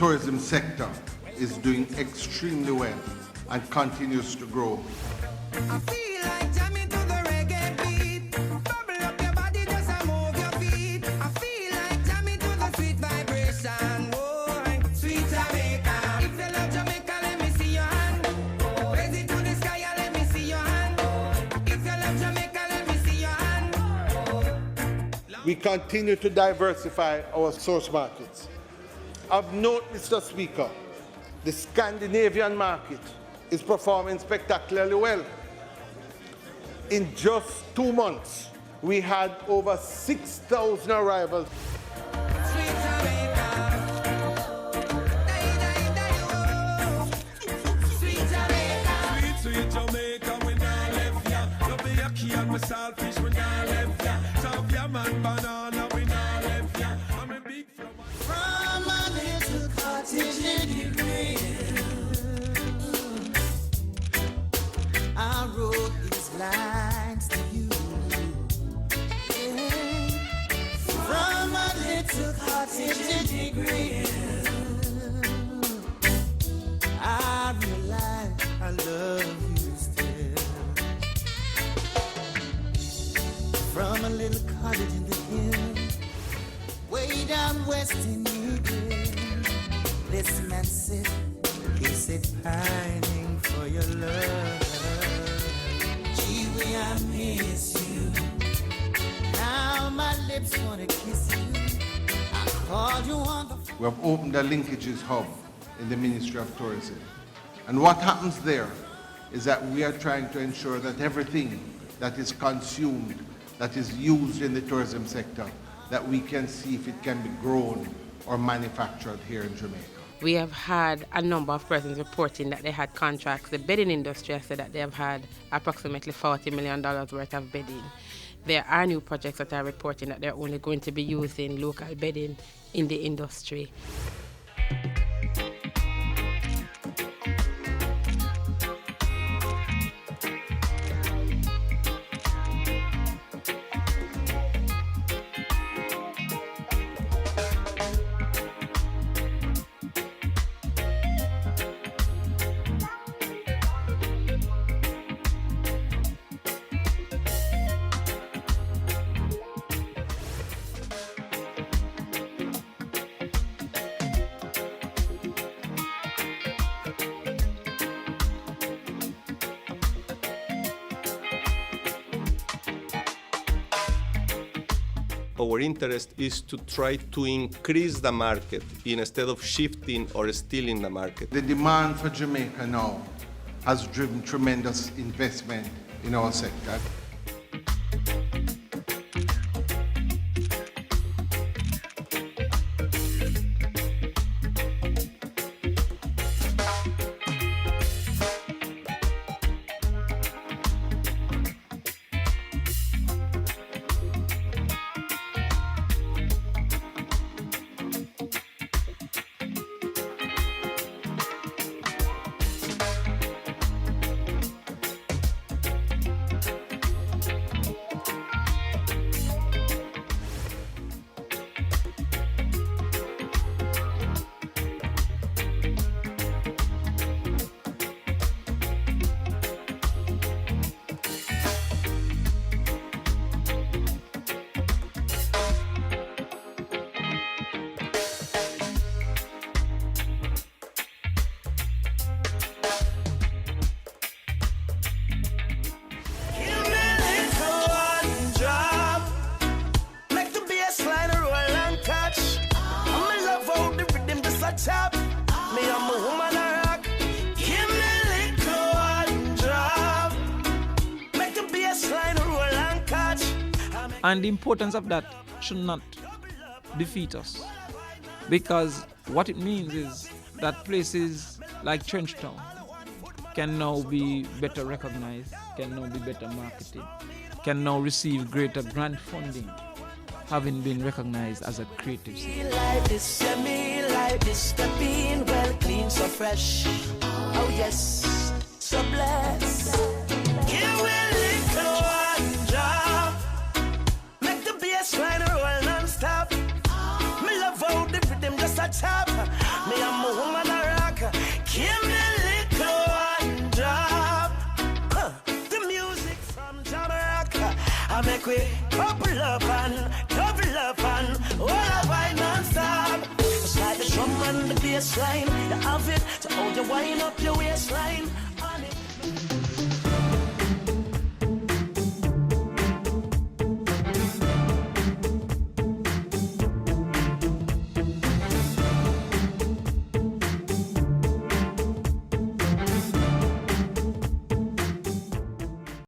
tourism sector is doing extremely well and continues to grow. I feel like jamming to the reggae beat. Bubble up your body, just move your feet. I feel like jamming to the sweet vibration. Boy, sweet Jamaica. If you love Jamaica, let me see your hand. Raise it to the sky and let me see your hand. If you love Jamaica, let me see your hand. We continue to diversify our source markets. Of note, Mr. Speaker, the Scandinavian market is performing spectacularly well. In just 2 months, we had over 6,000 arrivals. Sweet Jamaica. Sweet Jamaica. Sweet Jamaica, we not left ya. Don't be a key and my saltfish, we not left ya. Top ya man banana, we not left ya. I'm a big flower. From a little cottage in the green, I wrote these lines to you. Yeah. From a little cottage in the green, I realize I love you still. From a little cottage in the hills, way down west in Eden, this man said, he said, pining for your love. Gee, way I miss you. Now my lips wanna kiss you. I called you on the phone. We have opened a linkages hub in the Ministry of Tourism. And what happens there is that we are trying to ensure that everything that is consumed, that is used in the tourism sector, that we can see if it can be grown or manufactured here in Jamaica. We have had a number of persons reporting that they had contracts. The bedding industry has said that they have had approximately $40 million worth of bedding. There are new projects that are reporting that they're only going to be using local bedding in the industry. Our interest is to try to increase the market instead of shifting or stealing the market. The demand for Jamaica now has driven tremendous investment in our sector. Top. Me, I'm a woman I rock. Give me a little one drop. Make the bassline roll and catch. And the importance of that should not defeat us, because what it means is that places like Trenchtown can now be better recognized, can now be better marketed, can now receive greater grant funding, having been recognized as a creative city. Life is semi-life is stepping well clean, so fresh. Oh yes, so blessed. Give me a little one drop. Make the bassline roll non-stop. Me love how the rhythm just a tap. Me we couple up and double up and all of I non-stop. It's like the drum and the bass line. You have it to hold you wind up your waistline.